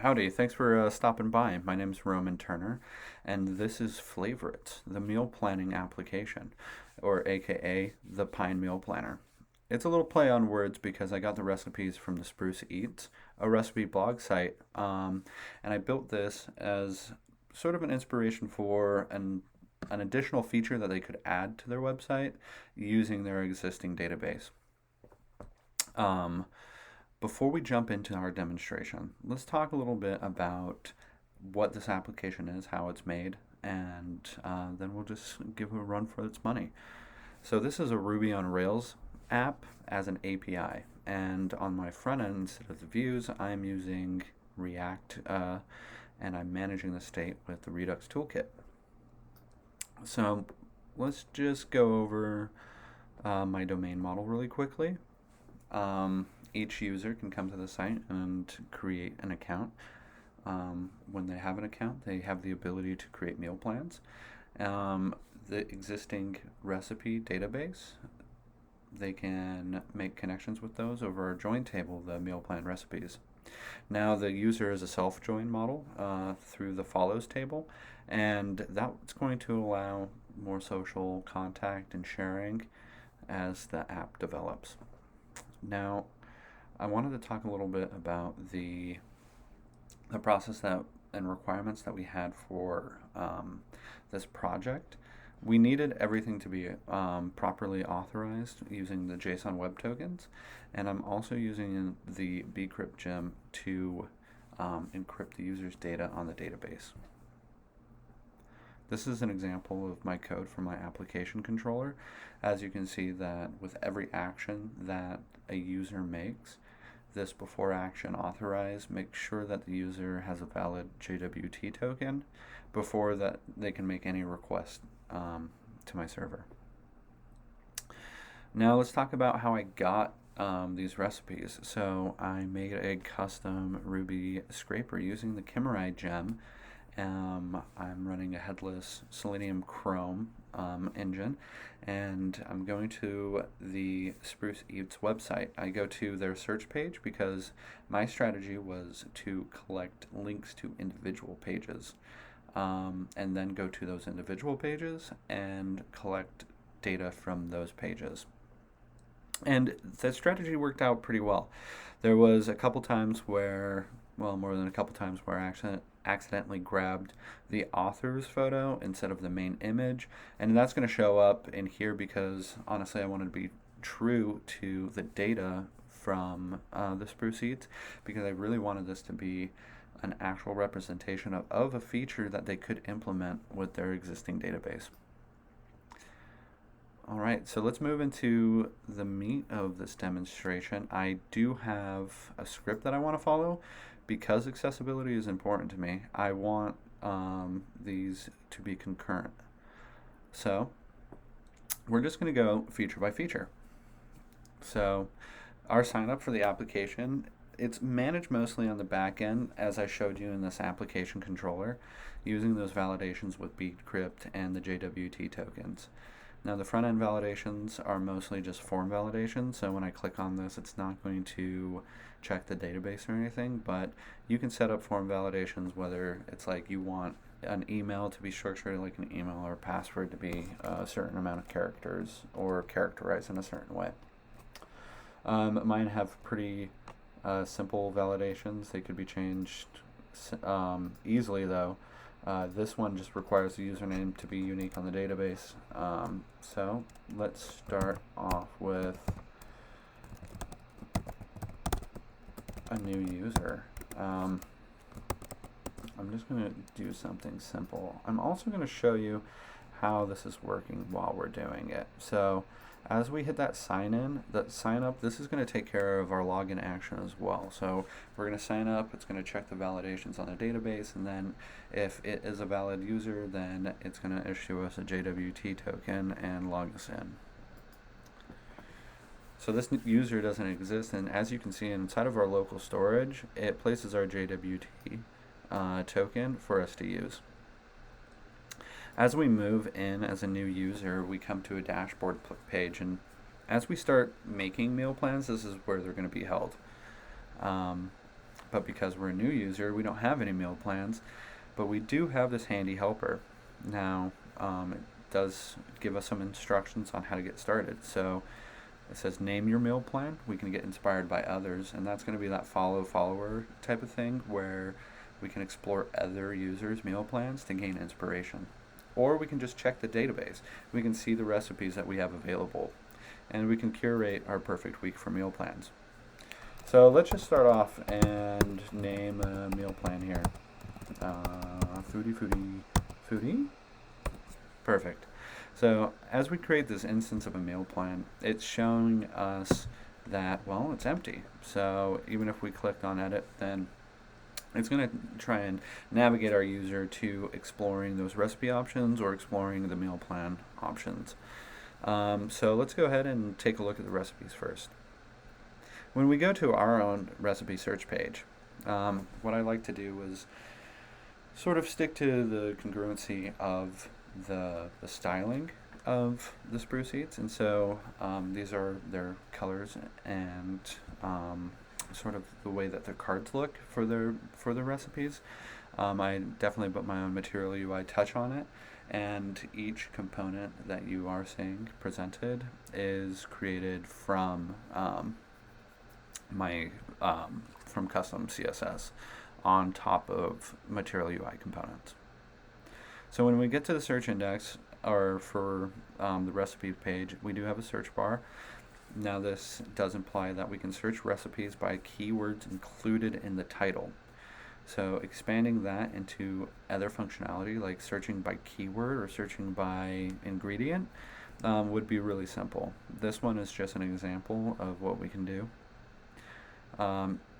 Howdy, thanks for stopping by. My name's Roman.nturner, and this is Flavorites, the meal planning application, or AKA the Pine Meal Planner. It's a little play on words because I got the recipes from the Spruce Eats, a recipe blog site, and I built this as sort of an inspiration for an additional feature that they could add to their website using their existing database. Um, Before we jump into our demonstration, let's talk a little bit about what this application is, how it's made, and then we'll just give it a run for its money. So this is a Ruby on Rails app as an API, and on my front end, instead of the views, I'm using React, and I'm managing the state with the Redux Toolkit. So let's just go over my domain model really quickly. Each user can come to the site and create an account. When they have an account, they have the ability to create meal plans. The existing recipe database, they can make connections with those over our join table, the meal plan recipes. Now the user is a self-join model through the follows table, and that's going to allow more social contact and sharing as the app develops. Now, I wanted to talk a little bit about the process that and requirements that we had for this project. We needed everything to be properly authorized using the JSON Web Tokens, and I'm also using the bcrypt gem to encrypt the user's data on the database. This is an example of my code for my application controller. As you can see that with every action that a user makes, this before action authorize makes sure that the user has a valid JWT token before that they can make any request to my server. Now let's talk about how I got these recipes. So I made a custom Ruby scraper using the Kimmerai gem. I'm running a headless Selenium Chrome engine, and I'm going to the Spruce Eats website. I go to their search page because my strategy was to collect links to individual pages, and then go to those individual pages and collect data from those pages. And that strategy worked out pretty well. There was a couple times where, well, more than a couple times where I accidentally grabbed the author's photo instead of the main image, and that's going to show up in here because honestly I wanted to be true to the data from the Spruce Eats, because I really wanted this to be an actual representation of a feature that they could implement with their existing database. Alright, so let's move into the meat of this demonstration. I do have a script that I want to follow because accessibility is important to me. I want these to be concurrent. So we're just going to go feature by feature. So our sign up for the application, it's managed mostly on the back end, as I showed you in this application controller, using those validations with bcrypt and the JWT tokens. Now the front end validations are mostly just form validations, so when I click on this it's not going to check the database or anything, but you can set up form validations whether it's like you want an email to be structured like an email or a password to be a certain amount of characters or characterized in a certain way. Mine have pretty simple validations. They could be changed easily though. This one just requires the username to be unique on the database. So let's start off with a new user. I'm just going to do something simple. I'm also going to show you how this is working while we're doing it. So as we hit that sign in, that sign up, this is going to take care of our login action as well. So we're going to sign up, it's going to check the validations on the database, and then if it is a valid user, then it's going to issue us a JWT token and log us in. So this user doesn't exist, and as you can see inside of our local storage, it places our JWT token for us to use. As we move in as a new user, we come to a dashboard page, and as we start making meal plans, this is where they're going to be held. But because we're a new user, we don't have any meal plans, but we do have this handy helper. Now, it does give us some instructions on how to get started. So it says name your meal plan. We can get inspired by others, and that's going to be that follower type of thing where we can explore other users' meal plans to gain inspiration. Or we can just check the database. We can see the recipes that we have available, and we can curate our perfect week for meal plans. So let's just start off and name a meal plan here. Foodie. Perfect. So as we create this instance of a meal plan, it's showing us that, well, it's empty. So even if we clicked on edit, then it's going to try and navigate our user to exploring those recipe options or exploring the meal plan options. So let's go ahead and take a look at the recipes first. When we go to our own recipe search page, what I like to do is sort of stick to the congruency of the styling of the spruce eats, and so these are their colors and sort of the way that their cards look for the recipes. I definitely put my own material UI touch on it, and each component that you are seeing presented is created from from custom CSS on top of material UI components. So when we get to the search index, or for the recipe page, we do have a search bar. Now this does imply that we can search recipes by keywords included in the title. So expanding that into other functionality like searching by keyword or searching by ingredient would be really simple. This one is just an example of what we can do.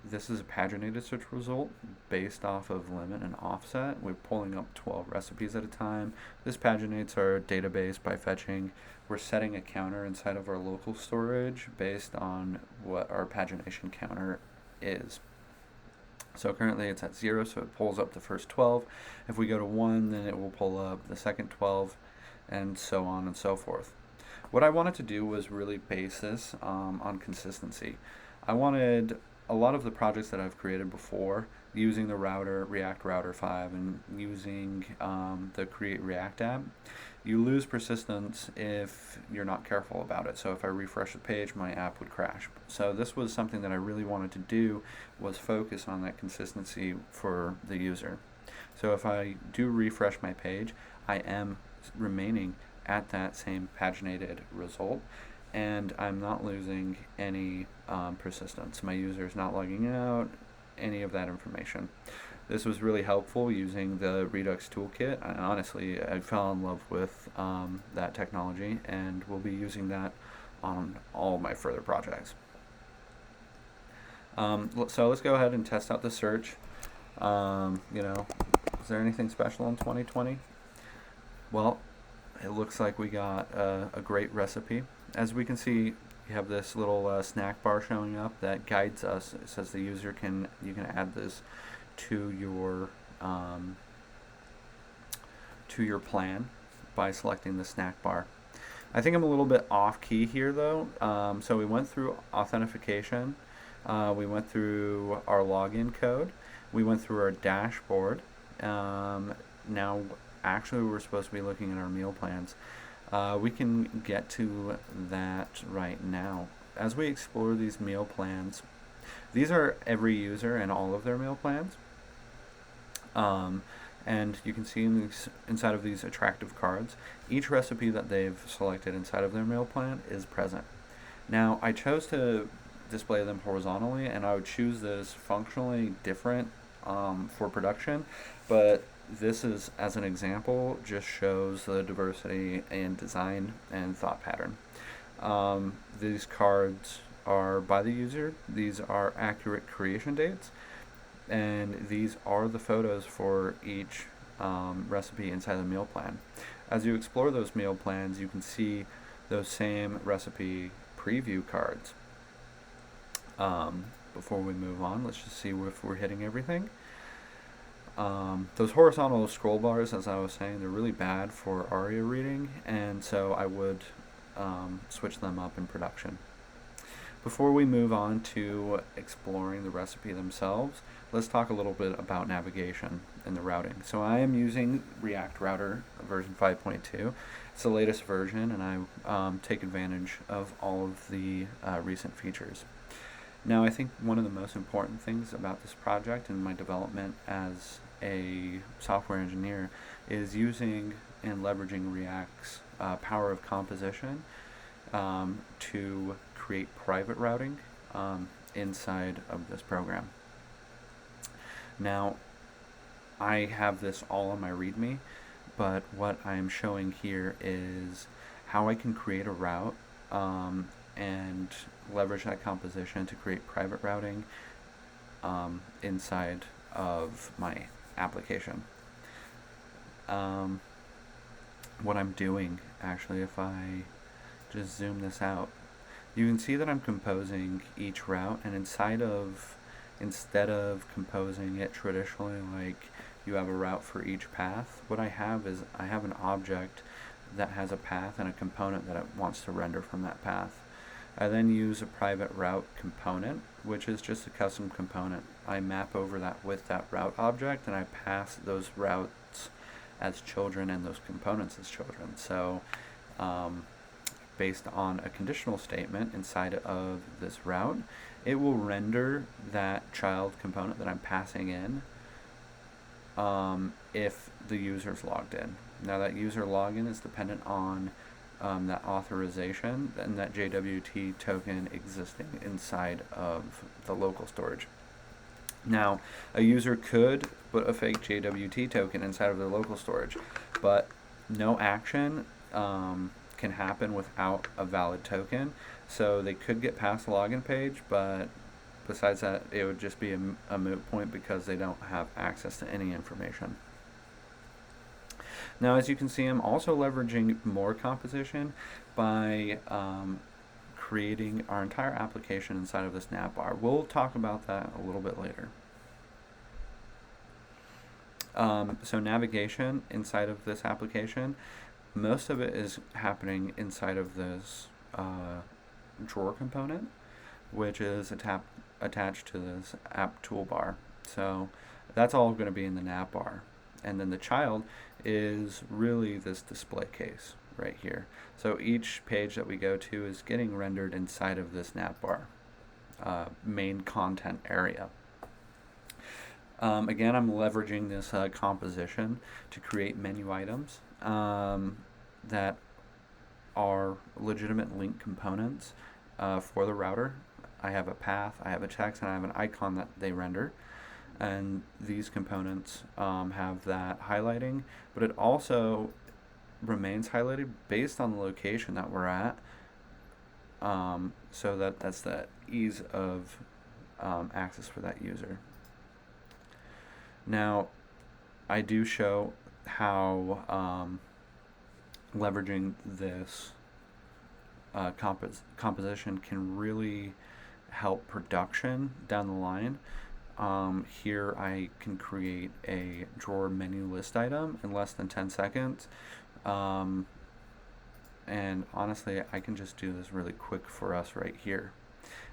This is a paginated search result based off of limit and offset. We're pulling up 12 recipes at a time. This paginates our database by fetching. We're setting a counter inside of our local storage based on what our pagination counter is. So currently it's at 0, so it pulls up the first 12. If we go to 1, then it will pull up the second 12, and so on and so forth. What I wanted to do was really base this on consistency. I wanted a lot of the projects that I've created before, using the router, React Router 5, and using the Create React app, you lose persistence if you're not careful about it. So if I refresh the page, my app would crash. So this was something that I really wanted to do, was focus on that consistency for the user. So if I do refresh my page, I am remaining at that same paginated result, and I'm not losing any persistence. My user is not logging out, any of that information. This was really helpful using the Redux Toolkit. And honestly, I fell in love with that technology, and will be using that on all my further projects. So let's go ahead and test out the search. Is there anything special in 2020? Well, it looks like we got a great recipe. As we can see, you have this little snack bar showing up that guides us. It says the user you can add this to your plan by selecting the snack bar. I think I'm a little bit off key here though. So we went through authentication, we went through our login code, we went through our dashboard. Now actually we're supposed to be looking at our meal plans. We can get to that right now. As we explore these meal plans, these are every user and all of their meal plans. And you can see inside of these attractive cards, each recipe that they've selected inside of their meal plan is present. Now, I chose to display them horizontally, and I would choose this functionally different for production, but this is, as an example, just shows the diversity in design and thought pattern. These cards are by the user. These are accurate creation dates, and these are the photos for each recipe inside the meal plan. As you explore those meal plans, you can see those same recipe preview cards. Before we move on, let's just see if we're hitting everything. Those horizontal scroll bars, as I was saying, they're really bad for ARIA reading, and so I would switch them up in production. Before we move on to exploring the recipe themselves, let's talk a little bit about navigation and the routing. So I am using React Router version 5.2. It's the latest version, and I take advantage of all of the recent features. Now, I think one of the most important things about this project and my development as a software engineer is using and leveraging React's power of composition to create private routing inside of this program. Now, I have this all on my README, but what I'm showing here is how I can create a route and leverage that composition to create private routing inside of my application. What I'm doing, actually, if I just zoom this out, you can see that I'm composing each route, and instead of composing it traditionally like you have a route for each path, what I have is I have an object that has a path and a component that it wants to render from that path. I then use a private route component, which is just a custom component. I map over that with that route object, and I pass those routes as children and those components as children. So based on a conditional statement inside of this route, it will render that child component that I'm passing in if the user's logged in. Now, that user login is dependent on that authorization and that JWT token existing inside of the local storage. Now, a user could put a fake JWT token inside of their local storage, but no action can happen without a valid token. So they could get past the login page, but besides that, it would just be a moot point because they don't have access to any information. Now, as you can see, I'm also leveraging more composition by creating our entire application inside of this navbar. We'll talk about that a little bit later. So navigation inside of this application, most of it is happening inside of this drawer component, which is attached to this app toolbar. So that's all going to be in the navbar. And then the child is really this display case right here. So each page that we go to is getting rendered inside of this navbar main content area. Again, I'm leveraging this composition to create menu items that are legitimate link components for the router. I have a path, I have a text, and I have an icon that they render. And these components have that highlighting, but it also remains highlighted based on the location that we're at, so that's the ease of access for that user. Now, I do show how leveraging this composition can really help production down the line. Here I can create a drawer menu list item in less than 10 seconds. And honestly, I can just do this really quick for us right here.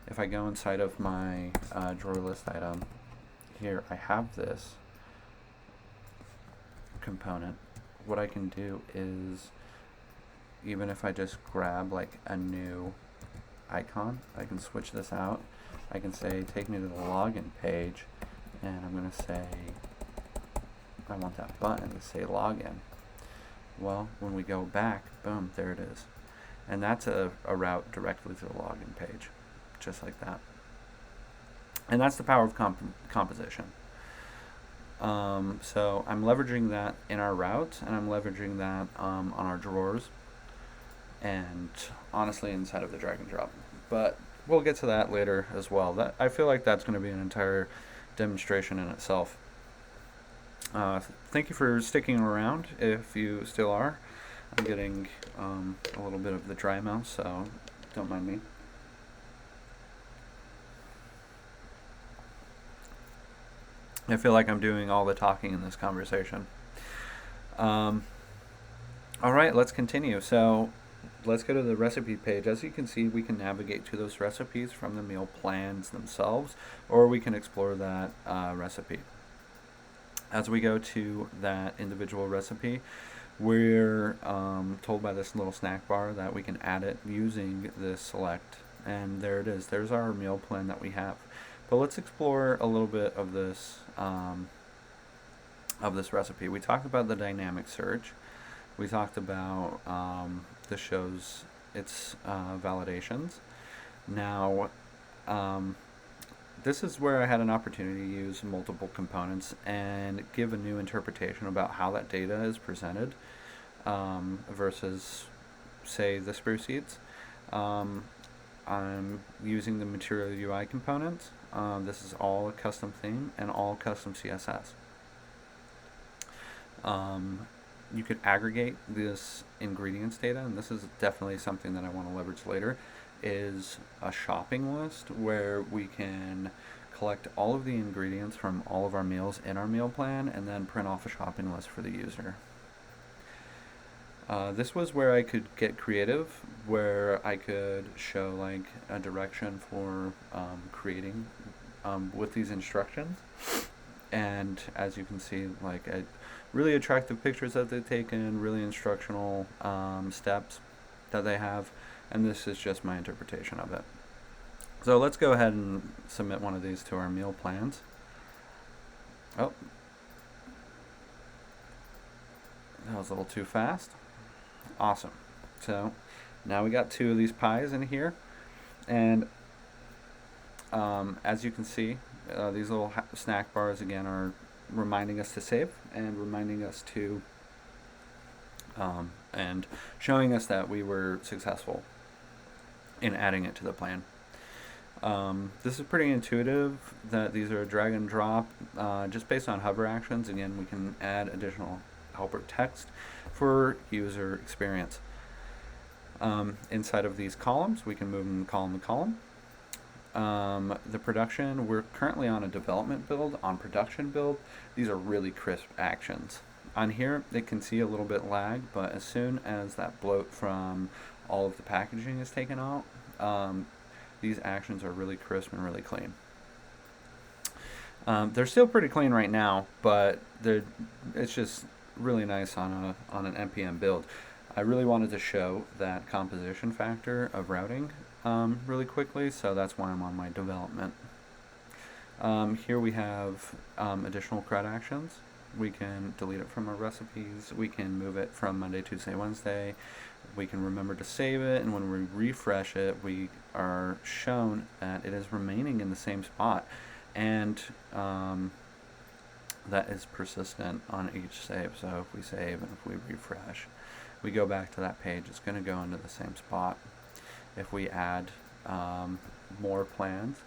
If I go inside of my drawer list item, here I have this component. What I can do is, even if I just grab like a new icon, I can switch this out. I can say, take me to the login page, and I'm going to say, I want that button to say login. Well, when we go back, boom, there it is. And that's a route directly to the login page, just like that. And that's the power of composition. So I'm leveraging that in our routes, and I'm leveraging that on our drawers, and honestly inside of the drag and drop. But we'll get to that later as well. I feel like that's going to be an entire demonstration in itself. Thank you for sticking around if you still are. I'm getting a little bit of the dry mouth, so don't mind me. I feel like I'm doing all the talking in this conversation. All right, let's continue. So let's go to the recipe page. As you can see, we can navigate to those recipes from the meal plans themselves, or we can explore that recipe. As we go to that individual recipe, we're told by this little snack bar that we can add it using this select, and there it is. There's our meal plan that we have. But let's explore a little bit of this recipe. We talked about the dynamic search. We talked about this shows its validations. Now, this is where I had an opportunity to use multiple components and give a new interpretation about how that data is presented versus, say, the Spruce seeds. I'm using the material UI components. This is all a custom theme and all custom CSS. You could aggregate this ingredients data, and this is definitely something that I want to leverage later, is a shopping list where we can collect all of the ingredients from all of our meals in our meal plan and then print off a shopping list for the user. This was where I could get creative, where I could show like a direction for creating with these instructions. And as you can see, like really attractive pictures that they've taken, really instructional steps that they have, and this is just my interpretation of it. So let's go ahead and submit one of these to our meal plans. Oh, that was a little too fast. Awesome. So now we got 2 of these pies in here, and as you can see, these little snack bars again are reminding us to save and reminding us to and showing us that we were successful in adding it to the plan. This is pretty intuitive, that these are drag and drop just based on hover actions. Again, we can add additional helper text for user experience. Inside of these columns, we can move them column to column. The production, we're currently on a development build. On production build, these are really crisp actions. On here, they can see a little bit lag, but as soon as that bloat from all of the packaging is taken out, these actions are really crisp and really clean. They're still pretty clean right now, but it's just really nice on an NPM build. I really wanted to show that composition factor of routing really quickly, so that's why I'm on my development. Here we have additional CRUD actions. We can delete it from our recipes. We can move it from Monday, Tuesday, Wednesday. We can remember to save it, and when we refresh it, we are shown that it is remaining in the same spot, and that is persistent on each save. So if we save and if we refresh, we go back to that page, it's going to go into the same spot. If we add more plans,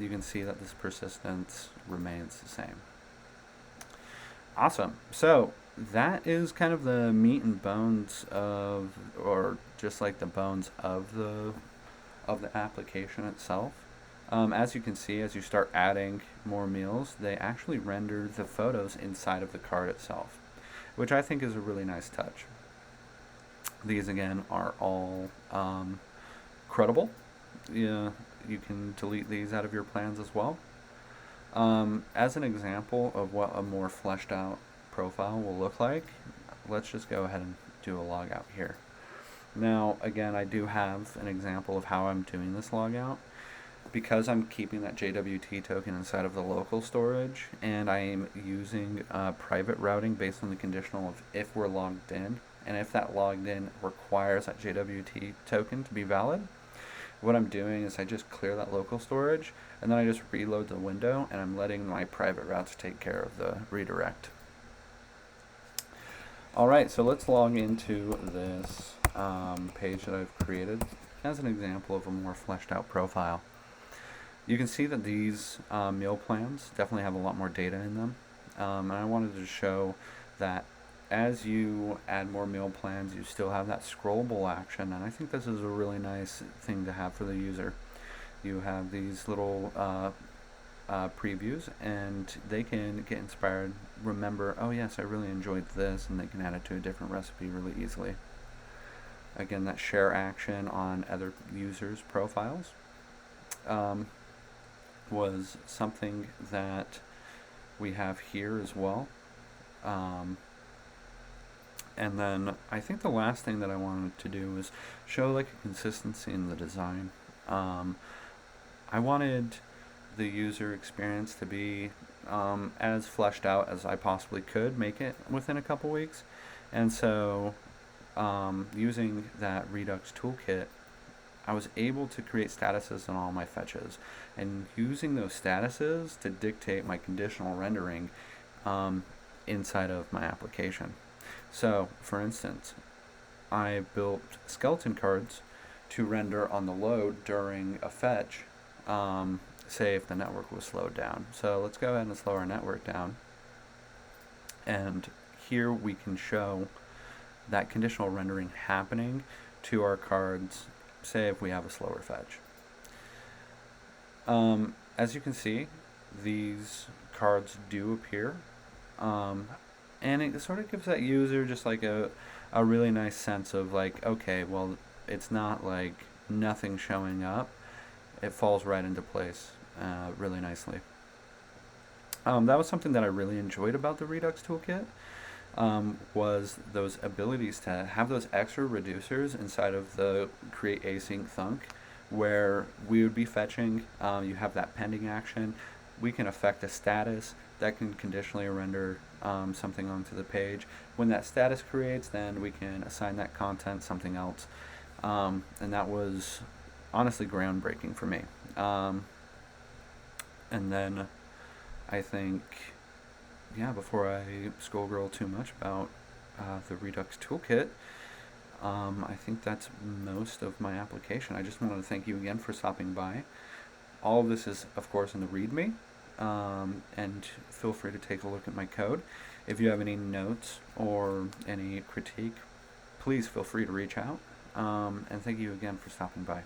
you can see that this persistence remains the same. Awesome. So that is kind of the meat and bones of, or just like the bones of the application itself. As you can see, as you start adding more meals, they actually render the photos inside of the card itself, which I think is a really nice touch. These again are all credible. Yeah, you can delete these out of your plans as well. As an example of what a more fleshed out profile will look like, let's just go ahead and do a logout here. Now again, I do have an example of how I'm doing this logout. Because I'm keeping that JWT token inside of the local storage, and I am using private routing based on the conditional of if we're logged in, and if that logged in requires that JWT token to be valid, what I'm doing is I just clear that local storage, and then I just reload the window, and I'm letting my private routes take care of the redirect. Alright, so let's log into this page that I've created as an example of a more fleshed out profile. You can see that these meal plans definitely have a lot more data in them, and I wanted to show that as you add more meal plans, you still have that scrollable action, and I think this is a really nice thing to have for the user. You have these little previews, and they can get inspired, remember, oh yes, I really enjoyed this, and they can add it to a different recipe really easily. again, that share action on other users' profiles was something that we have here as well. And then I think the last thing that I wanted to do was show like a consistency in the design. I wanted the user experience to be as fleshed out as I possibly could make it within a couple weeks. And so using that Redux Toolkit, I was able to create statuses on all my fetches, and using those statuses to dictate my conditional rendering inside of my application. So, for instance, I built skeleton cards to render on the load during a fetch, say if the network was slowed down. So let's go ahead and slow our network down. And here we can show that conditional rendering happening to our cards, say if we have a slower fetch. As you can see, these cards do appear. And it sort of gives that user just like a really nice sense of like, okay, well, it's not like nothing showing up. It falls right into place really nicely. That was something that I really enjoyed about the Redux Toolkit, was those abilities to have those extra reducers inside of the create async thunk, where we would be fetching, you have that pending action. We can affect a status that can conditionally render something onto the page. When that status creates, then we can assign that content something else. And that was honestly groundbreaking for me. And then I think, yeah, before I skullgirl too much about the Redux Toolkit, I think that's most of my application. I just wanted to thank you again for stopping by. All of this is, of course, in the README, and feel free to take a look at my code. If you have any notes or any critique, please feel free to reach out. And thank you again for stopping by.